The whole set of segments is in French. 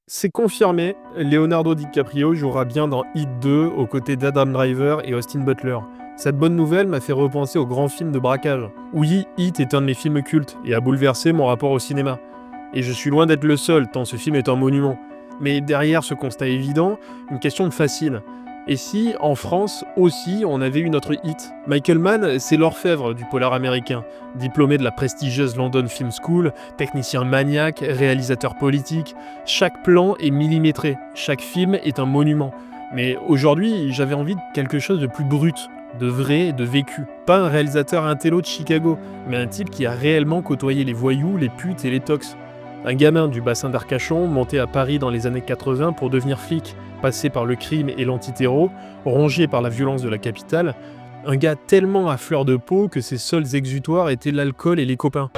C'est confirmé, Leonardo DiCaprio jouera bien dans Heat 2 aux côtés d'Adam Driver et Austin Butler. Cette bonne nouvelle m'a fait repenser au grand film de braquage. Oui, Heat est un de mes films cultes et a bouleversé mon rapport au cinéma. Et je suis loin d'être le seul, tant ce film est un monument. Mais derrière ce constat évident, une question me fascine. Et si, en France aussi, on avait eu notre Heat? Michael Mann, c'est l'orfèvre du polar américain. Diplômé de la prestigieuse London Film School, technicien maniaque, réalisateur politique, chaque plan est millimétré, chaque film est un monument. Mais aujourd'hui, j'avais envie de quelque chose de plus brut, de vrai, de vécu. Pas un réalisateur intello de Chicago, mais un type qui a réellement côtoyé les voyous, les putes et les tox. Un gamin du bassin d'Arcachon, monté à Paris dans les années 80 pour devenir flic, passé par le crime et l'anti-terreau, rongé par la violence de la capitale, un gars tellement à fleur de peau que ses seuls exutoires étaient l'alcool et les copains.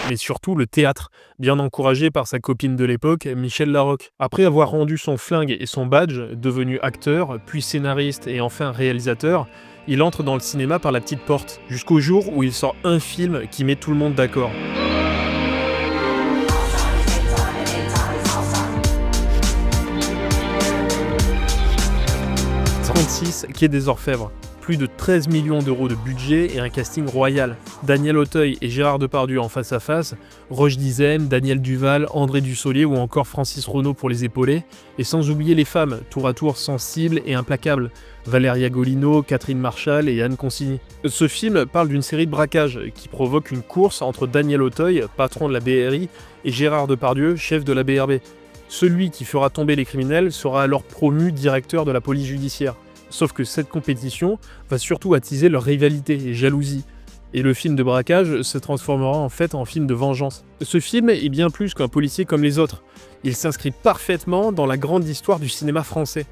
Mais surtout le théâtre, bien encouragé par sa copine de l'époque, Michel Larocque. Après avoir rendu son flingue et son badge, devenu acteur, puis scénariste et enfin réalisateur, il entre dans le cinéma par la petite porte, jusqu'au jour où il sort un film qui met tout le monde d'accord. « 36 Quai des Orfèvres ». Plus de 13 millions d'euros de budget et un casting royal. Daniel Auteuil et Gérard Depardieu en face à face, Roche Dizem, Daniel Duval, André Dussolier ou encore Francis Renaud pour les épauler, et sans oublier les femmes, tour à tour sensibles et implacables, Valéria Golino, Catherine Marchal et Anne Consigny. Ce film parle d'une série de braquages qui provoque une course entre Daniel Auteuil, patron de la BRI, et Gérard Depardieu, chef de la BRB. Celui qui fera tomber les criminels sera alors promu directeur de la police judiciaire. Sauf que cette compétition va surtout attiser leur rivalité et jalousie. Et le film de braquage se transformera en fait en film de vengeance. Ce film est bien plus qu'un policier comme les autres. Il s'inscrit parfaitement dans la grande histoire du cinéma français.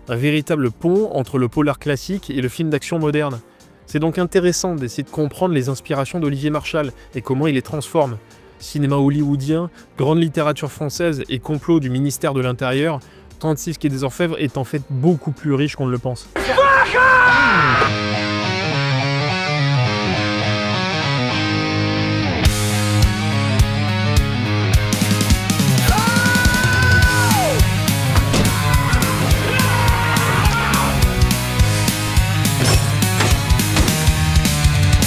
Un véritable pont entre le polar classique et le film d'action moderne. C'est donc intéressant d'essayer de comprendre les inspirations d'Olivier Marchal et comment il les transforme. Cinéma hollywoodien, grande littérature française et complot du ministère de l'Intérieur, 36 Quai des Orfèvres est en fait beaucoup plus riche qu'on ne le pense.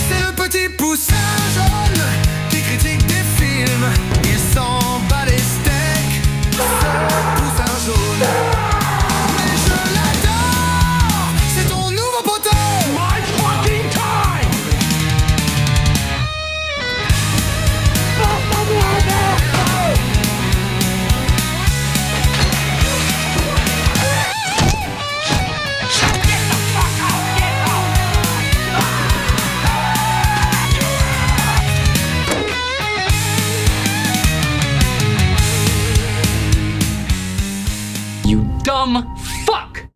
C'est le petit poussin jaune qui critique des films. Il s'en bat les steaks, ce poussin jaune. Mais je l'adore, c'est ton nouveau poteau. My fucking time. You dumb fuck! «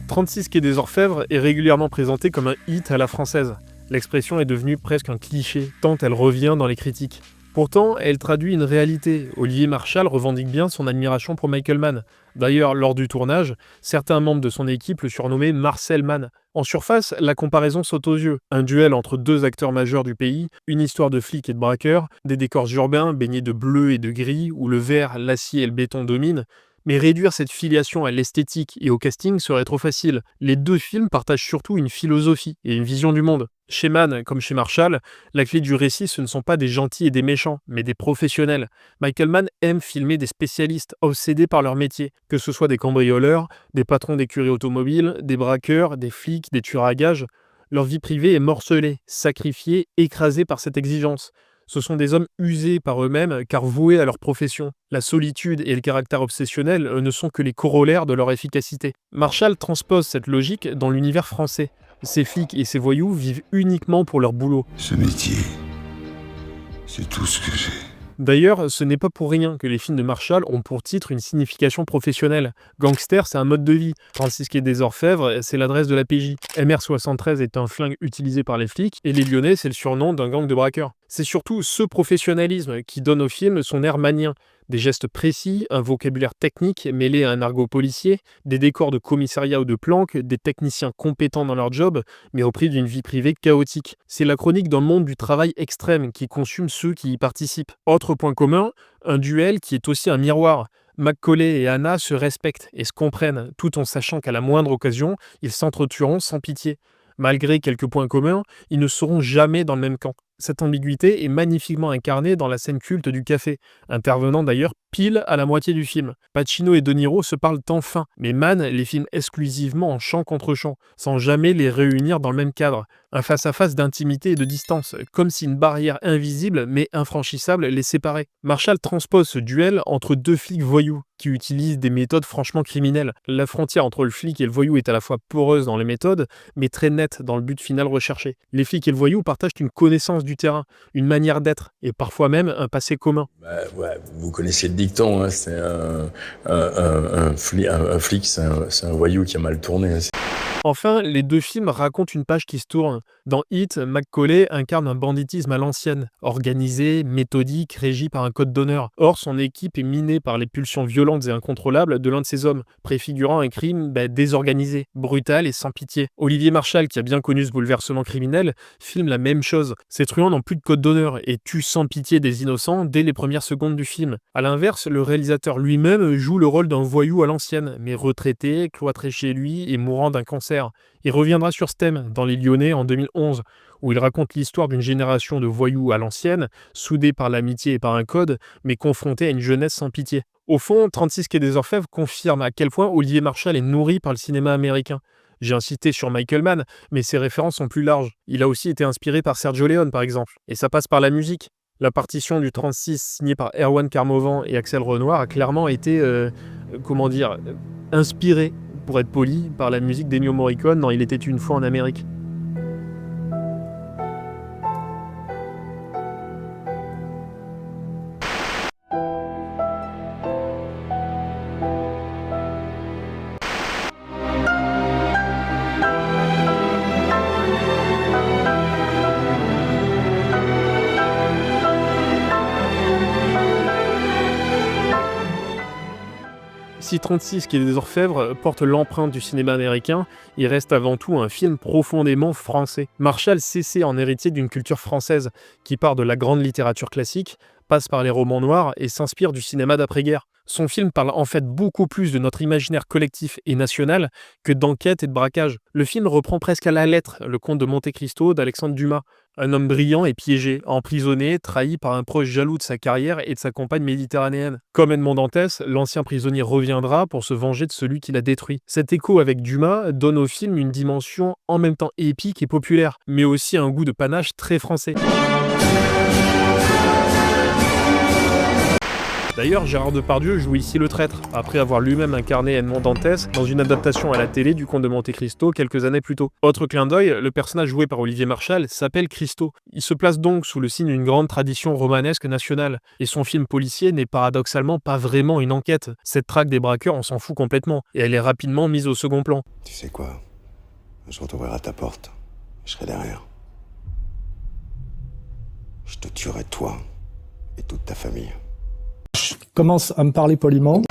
36 Quai des Orfèvres » est régulièrement présenté comme un hit à la française. L'expression est devenue presque un cliché, tant elle revient dans les critiques. Pourtant, elle traduit une réalité. Olivier Marchal revendique bien son admiration pour Michael Mann. D'ailleurs, lors du tournage, certains membres de son équipe le surnommaient Marcel Mann. En surface, la comparaison saute aux yeux. Un duel entre deux acteurs majeurs du pays, une histoire de flics et de braqueurs, des décors urbains baignés de bleu et de gris, où le verre, l'acier et le béton dominent. Mais réduire cette filiation à l'esthétique et au casting serait trop facile. Les deux films partagent surtout une philosophie et une vision du monde. Chez Mann, comme chez Marchal, la clé du récit, ce ne sont pas des gentils et des méchants, mais des professionnels. Michael Mann aime filmer des spécialistes obsédés par leur métier, que ce soit des cambrioleurs, des patrons d'écuries automobiles, des braqueurs, des flics, des tueurs à gages. Leur vie privée est morcelée, sacrifiée, écrasée par cette exigence. Ce sont des hommes usés par eux-mêmes car voués à leur profession. La solitude et le caractère obsessionnel ne sont que les corollaires de leur efficacité. Marchal transpose cette logique dans l'univers français. Ces flics et ces voyous vivent uniquement pour leur boulot. Ce métier, c'est tout ce que j'ai. D'ailleurs, ce n'est pas pour rien que les films de Marchal ont pour titre une signification professionnelle. Gangster, c'est un mode de vie. 36 Quai des Orfèvres, c'est l'adresse de la PJ. MR73 est un flingue utilisé par les flics, et les Lyonnais, c'est le surnom d'un gang de braqueurs. C'est surtout ce professionnalisme qui donne au film son air magnien. Des gestes précis, un vocabulaire technique mêlé à un argot policier, des décors de commissariat ou de planque, des techniciens compétents dans leur job, mais au prix d'une vie privée chaotique. C'est la chronique d'un monde du travail extrême qui consume ceux qui y participent. Autre point commun, un duel qui est aussi un miroir. Macaulay et Anna se respectent et se comprennent, tout en sachant qu'à la moindre occasion, ils s'entretueront sans pitié. Malgré quelques points communs, ils ne seront jamais dans le même camp. Cette ambiguïté est magnifiquement incarnée dans la scène culte du café, intervenant d'ailleurs pile à la moitié du film. Pacino et De Niro se parlent enfin, mais Mann les filme exclusivement en chant contre chant, sans jamais les réunir dans le même cadre. Un face-à-face d'intimité et de distance, comme si une barrière invisible mais infranchissable les séparait. Marshall transpose ce duel entre deux flics voyous, qui utilisent des méthodes franchement criminelles. La frontière entre le flic et le voyou est à la fois poreuse dans les méthodes, mais très nette dans le but final recherché. Les flics et le voyou partagent une connaissance du terrain, une manière d'être, et parfois même un passé commun. Ouais, vous connaissez le dicton, hein, c'est un flic, c'est un voyou qui a mal tourné. Hein. Enfin, les deux films racontent une page qui se tourne. Dans Heat, Macaulay incarne un banditisme à l'ancienne, organisé, méthodique, régi par un code d'honneur. Or, son équipe est minée par les pulsions violentes et incontrôlables de l'un de ses hommes, préfigurant un crime désorganisé, brutal et sans pitié. Olivier Marchal, qui a bien connu ce bouleversement criminel, filme la même chose. Ces truands n'ont plus de code d'honneur et tuent sans pitié des innocents dès les premières secondes du film. A l'inverse, le réalisateur lui-même joue le rôle d'un voyou à l'ancienne, mais retraité, cloîtré chez lui et mourant d'un cancer. Il reviendra sur ce thème dans Les Lyonnais en 2011, où il raconte l'histoire d'une génération de voyous à l'ancienne, soudés par l'amitié et par un code, mais confrontés à une jeunesse sans pitié. Au fond, 36 quai des Orfèvres confirme à quel point Olivier Marchal est nourri par le cinéma américain. J'ai incité sur Michael Mann, mais ses références sont plus larges. Il a aussi été inspiré par Sergio Leone, par exemple, et ça passe par la musique. La partition du 36 signée par Erwan Carmovan et Axel Renoir a clairement été, inspirée, pour être poli, par la musique d'Ennio Morricone dans Il était une fois en Amérique. Si 36 quai des Orfèvres porte l'empreinte du cinéma américain, il reste avant tout un film profondément français. Marshall s'essaie en héritier d'une culture française qui part de la grande littérature classique, passe par les romans noirs et s'inspire du cinéma d'après-guerre. Son film parle en fait beaucoup plus de notre imaginaire collectif et national que d'enquête et de braquage. Le film reprend presque à la lettre le conte de Monte Cristo d'Alexandre Dumas. Un homme brillant et piégé, emprisonné, trahi par un proche jaloux de sa carrière et de sa compagne méditerranéenne. Comme Edmond Dantès, l'ancien prisonnier reviendra pour se venger de celui qui l'a détruit. Cet écho avec Dumas donne au film une dimension en même temps épique et populaire, mais aussi un goût de panache très français. D'ailleurs, Gérard Depardieu joue ici le traître, après avoir lui-même incarné Edmond Dantès dans une adaptation à la télé du Comte de Monte Cristo quelques années plus tôt. Autre clin d'œil, le personnage joué par Olivier Marchal s'appelle Cristo. Il se place donc sous le signe d'une grande tradition romanesque nationale, et son film policier n'est paradoxalement pas vraiment une enquête. Cette traque des braqueurs, on s'en fout complètement, et elle est rapidement mise au second plan. Tu sais quoi? Je t'ouvrirai à ta porte. Je serai derrière. Je te tuerai toi et toute ta famille. Commence à me parler poliment.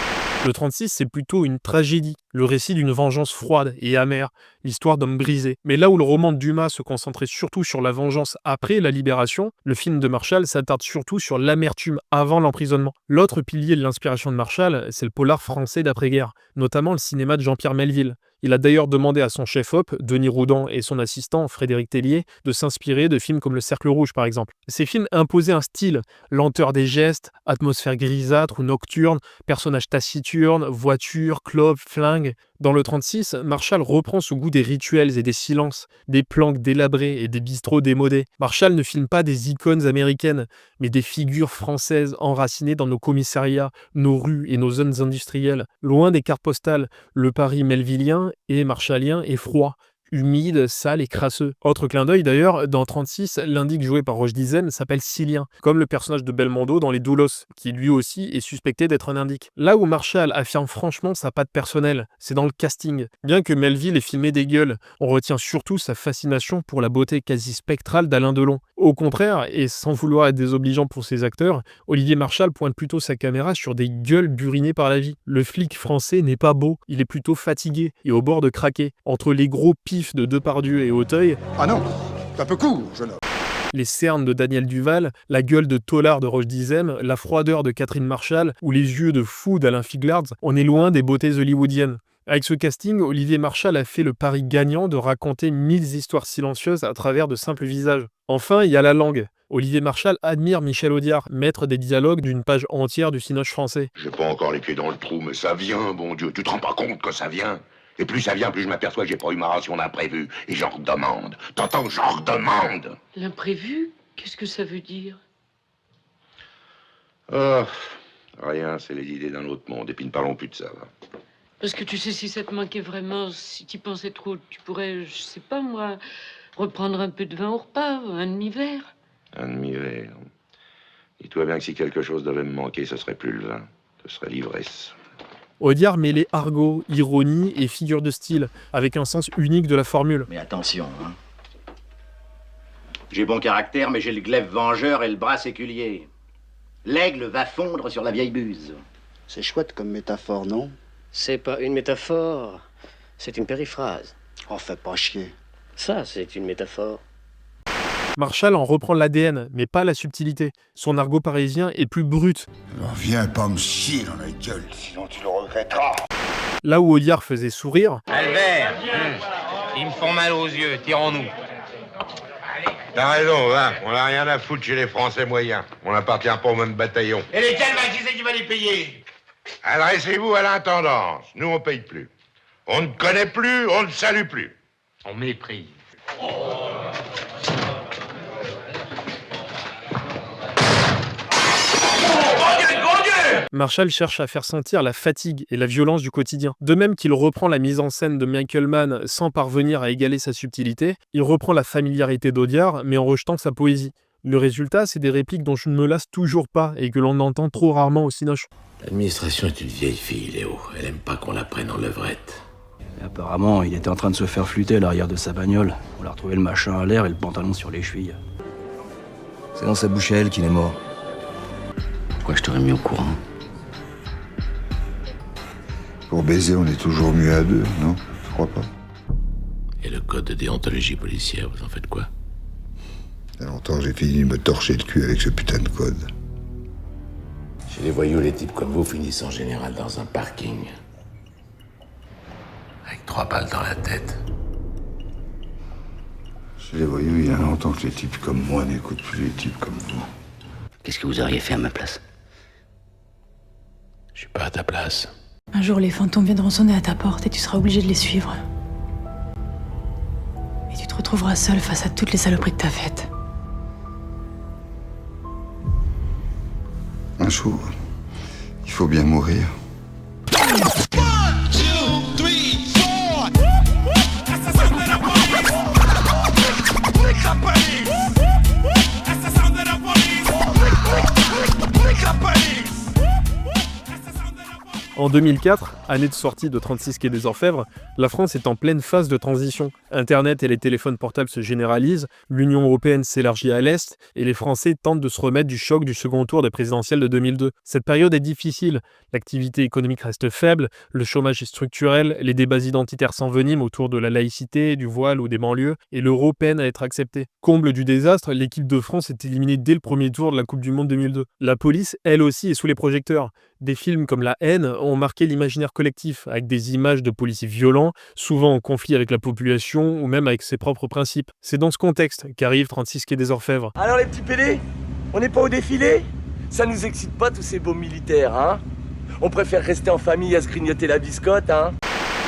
Le 36, c'est plutôt une tragédie, le récit d'une vengeance froide et amère, l'histoire d'hommes brisés. Mais là où le roman de Dumas se concentrait surtout sur la vengeance après la libération, le film de Marshall s'attarde surtout sur l'amertume avant l'emprisonnement. L'autre pilier de l'inspiration de Marshall, c'est le polar français d'après-guerre, notamment le cinéma de Jean-Pierre Melville. Il a d'ailleurs demandé à son chef-op, Denis Roudant, et son assistant, Frédéric Tellier, de s'inspirer de films comme Le Cercle Rouge, par exemple. Ces films imposaient un style, lenteur des gestes, atmosphère grisâtre ou nocturne, personnages taciturnes, voitures, clopes, flingues. Dans le 36, Marshall reprend ce goût des rituels et des silences, des planques délabrées et des bistrots démodés. Marshall ne filme pas des icônes américaines, mais des figures françaises enracinées dans nos commissariats, nos rues et nos zones industrielles. Loin des cartes postales, le Paris melvillien et marshallien est froid. humide, sale et crasseux. Autre clin d'œil d'ailleurs, dans 36, l'indique joué par Roche Dizem s'appelle Cilien, comme le personnage de Belmondo dans Les Doulos, qui lui aussi est suspecté d'être un indique. Là où Marshall affirme franchement sa patte personnelle, c'est dans le casting. Bien que Melville ait filmé des gueules, on retient surtout sa fascination pour la beauté quasi spectrale d'Alain Delon. Au contraire, et sans vouloir être désobligeant pour ses acteurs, Olivier Marshall pointe plutôt sa caméra sur des gueules burinées par la vie. Le flic français n'est pas beau, il est plutôt fatigué et au bord de craquer. Entre les gros pifs de Depardieu et Auteuil, Ah non, c'est un peu court, jeune homme. les cernes de Daniel Duval, la gueule de Tollard de Roche Dizem, la froideur de Catherine Marshall ou les yeux de fou d'Alain Figlards, on est loin des beautés hollywoodiennes. Avec ce casting, Olivier Marshall a fait le pari gagnant de raconter 1000 histoires silencieuses à travers de simples visages. Enfin, il y a la langue. Olivier Marshall admire Michel Audiard, maître des dialogues d'une page entière du cinoche français. J'ai pas encore les pieds dans le trou, mais ça vient, bon Dieu. Tu te rends pas compte que ça vient? Et plus ça vient, plus je m'aperçois que j'ai pas eu ma ration d'imprévu. Et j'en redemande. T'entends, j'en redemande. L'imprévu? Qu'est-ce que ça veut dire? Oh, rien, c'est les idées d'un autre monde. Et puis ne parlons plus de ça, va. Parce que tu sais, si ça te manquait vraiment, si tu pensais trop, tu pourrais, je sais pas moi, reprendre un peu de vin au repas, un demi-verre. Un demi-verre. Dis-toi bien que si quelque chose devait me manquer, ce serait plus le vin. Ce serait l'ivresse. Audiard mêlait argot, ironie et figure de style, avec un sens unique de la formule. Mais attention, hein. J'ai bon caractère, mais j'ai le glaive vengeur et le bras séculier. L'aigle va fondre sur la vieille buse. C'est chouette comme métaphore, non? C'est pas une métaphore, c'est une périphrase. Oh, fais pas chier. Ça, c'est une métaphore. Marshall en reprend l'ADN, mais pas la subtilité. Son argot parisien est plus brut. Alors viens pas me chier dans la gueule, sinon tu le regretteras. Là où Audiard faisait sourire, Albert, ils me font mal aux yeux, tirons-nous. T'as raison, va. On n'a rien à foutre chez les Français moyens. On n'appartient pas au même bataillon. Et lesquels, qui c'est qui va les payer? Adressez-vous à l'intendance. Nous, on paye plus. On ne connaît plus, on ne salue plus. On méprise. Marshall cherche à faire sentir la fatigue et la violence du quotidien. De même qu'il reprend la mise en scène de Michael Mann sans parvenir à égaler sa subtilité, il reprend la familiarité d'Audiard, mais en rejetant sa poésie. Le résultat, c'est des répliques dont je ne me lasse toujours pas et que l'on entend trop rarement au cinoche. L'administration est une vieille fille, Léo. Elle aime pas qu'on la prenne en levrette. Et apparemment, il était en train de se faire flûter à l'arrière de sa bagnole. On a retrouvé le machin à l'air et le pantalon sur les chevilles. C'est dans sa bouche à elle qu'il est mort. Pourquoi je t'aurais mis au courant? Pour baiser, on est toujours mieux à deux, non? Tu crois pas? Et le code de déontologie policière, vous en faites quoi? Il y a longtemps que j'ai fini de me torcher le cul avec ce putain de code. Chez les voyous, les types comme vous finissent en général dans un parking. Avec 3 balles dans la tête. Chez les voyous, il y a longtemps que les types comme moi n'écoutent plus les types comme vous. Qu'est-ce que vous auriez fait à ma place? Je suis pas à ta place. Un jour, les fantômes viendront sonner à ta porte et tu seras obligé de les suivre. Et tu te retrouveras seul face à toutes les saloperies que t'as faites. Un jour, il faut bien mourir. En 2004, année de sortie de 36 quai des Orfèvres, la France est en pleine phase de transition. Internet et les téléphones portables se généralisent, l'Union européenne s'élargit à l'Est, et les Français tentent de se remettre du choc du second tour des présidentielles de 2002. Cette période est difficile, l'activité économique reste faible, le chômage est structurel, les débats identitaires s'enveniment autour de la laïcité, du voile ou des banlieues, et l'euro peine à être accepté. Comble du désastre, l'équipe de France est éliminée dès le premier tour de la Coupe du Monde 2002. La police, elle aussi, est sous les projecteurs. Des films comme La Haine ont marqué l'imaginaire collectif, avec des images de policiers violents, souvent en conflit avec la population ou même avec ses propres principes. C'est dans ce contexte qu'arrive 36 quai des Orfèvres. Alors les petits pédés, on n'est pas au défilé? Ça nous excite pas tous ces beaux militaires, hein? On préfère rester en famille à se grignoter la biscotte, hein?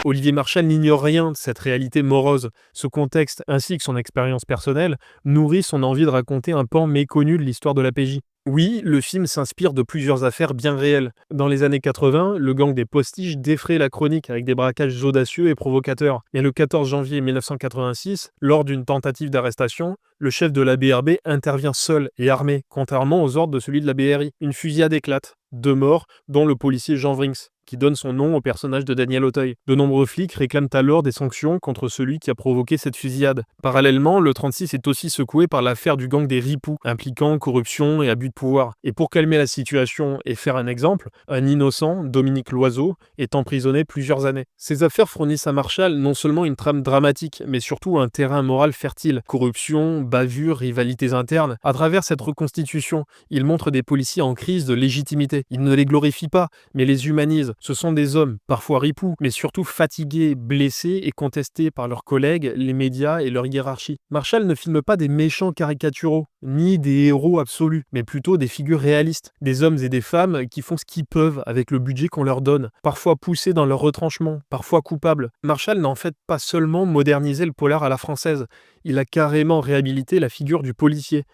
Olivier Marshall n'ignore rien de cette réalité morose. Ce contexte, ainsi que son expérience personnelle, nourrit son envie de raconter un pan méconnu de l'histoire de la PJ. Oui, le film s'inspire de plusieurs affaires bien réelles. Dans les années 80, le gang des Postiches défraie la chronique avec des braquages audacieux et provocateurs. Et le 14 janvier 1986, lors d'une tentative d'arrestation, le chef de la BRB intervient seul et armé, contrairement aux ordres de celui de la BRI. Une fusillade éclate. 2 morts, dont le policier Jean Vrinx, qui donne son nom au personnage de Daniel Auteuil. De nombreux flics réclament alors des sanctions contre celui qui a provoqué cette fusillade. Parallèlement, le 36 est aussi secoué par l'affaire du gang des Ripoux, impliquant corruption et abus de pouvoir. Et pour calmer la situation et faire un exemple, un innocent, Dominique Loiseau, est emprisonné plusieurs années. Ces affaires fournissent à Marshall non seulement une trame dramatique, mais surtout un terrain moral fertile. Corruption, bavure, rivalités internes. À travers cette reconstitution, il montre des policiers en crise de légitimité. Il ne les glorifie pas, mais les humanise. Ce sont des hommes, parfois ripoux, mais surtout fatigués, blessés et contestés par leurs collègues, les médias et leur hiérarchie. Marshall ne filme pas des méchants caricaturaux, ni des héros absolus, mais plutôt des figures réalistes. Des hommes et des femmes qui font ce qu'ils peuvent avec le budget qu'on leur donne, parfois poussés dans leur retranchement, parfois coupables. Marshall n'a en fait pas seulement modernisé le polar à la française, il a carrément réhabilité la figure du policier.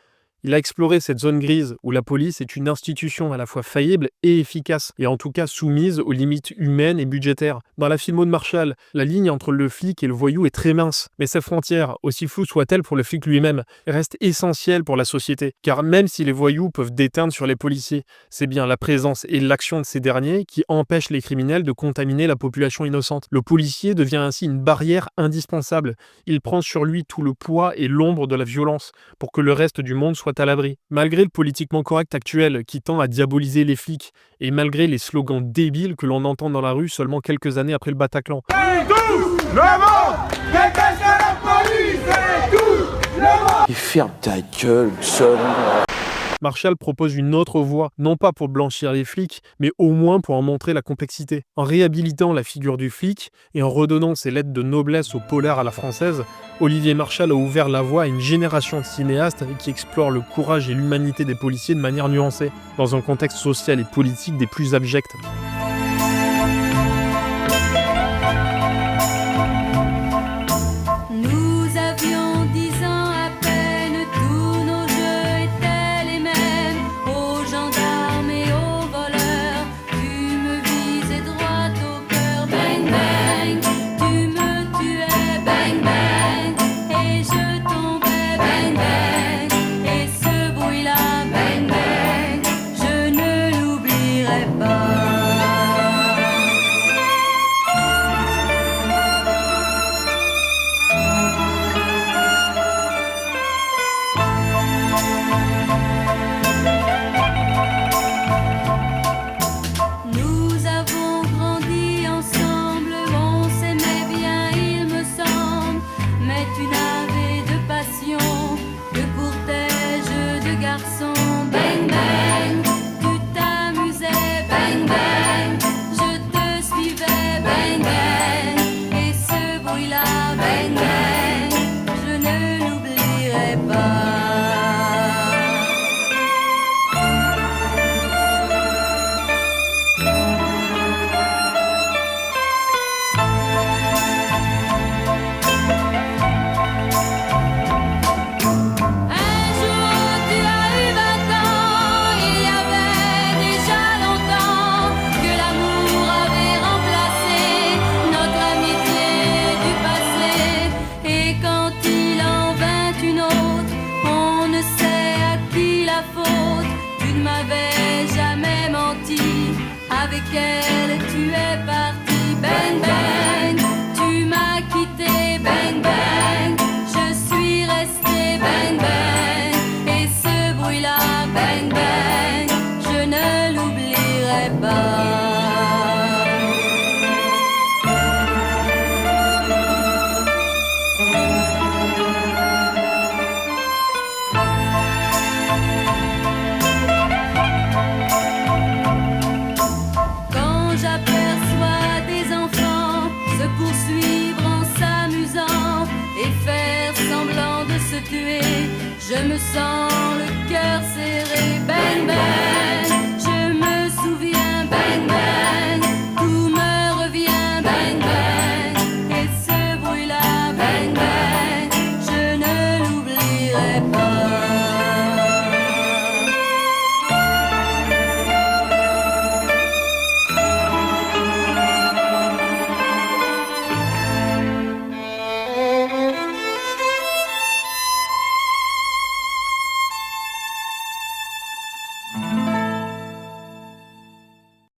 Il a exploré cette zone grise où la police est une institution à la fois faillible et efficace, et en tout cas soumise aux limites humaines et budgétaires. Dans la filmo de Marshall, la ligne entre le flic et le voyou est très mince, mais ces frontières, aussi floues soient-elles pour le flic lui-même, restent essentielles pour la société. Car même si les voyous peuvent déteindre sur les policiers, c'est bien la présence et l'action de ces derniers qui empêchent les criminels de contaminer la population innocente. Le policier devient ainsi une barrière indispensable. Il prend sur lui tout le poids et l'ombre de la violence pour que le reste du monde soit à l'abri. Malgré le politiquement correct actuel qui tend à diaboliser les flics et malgré les slogans débiles que l'on entend dans la rue seulement quelques années après le Bataclan. Et ferme ta gueule, seul. Marshall propose une autre voie, non pas pour blanchir les flics, mais au moins pour en montrer la complexité. En réhabilitant la figure du flic et en redonnant ses lettres de noblesse au polar à la française, Olivier Marshall a ouvert la voie à une génération de cinéastes qui explorent le courage et l'humanité des policiers de manière nuancée, dans un contexte social et politique des plus abjects. Avec elle, tu es parti, bang bang. Tu m'as quitté, bang bang. Je suis resté, bang bang. Et ce bruit-là, bang bang, je ne l'oublierai pas. Je me sens le cœur serré, bang bang.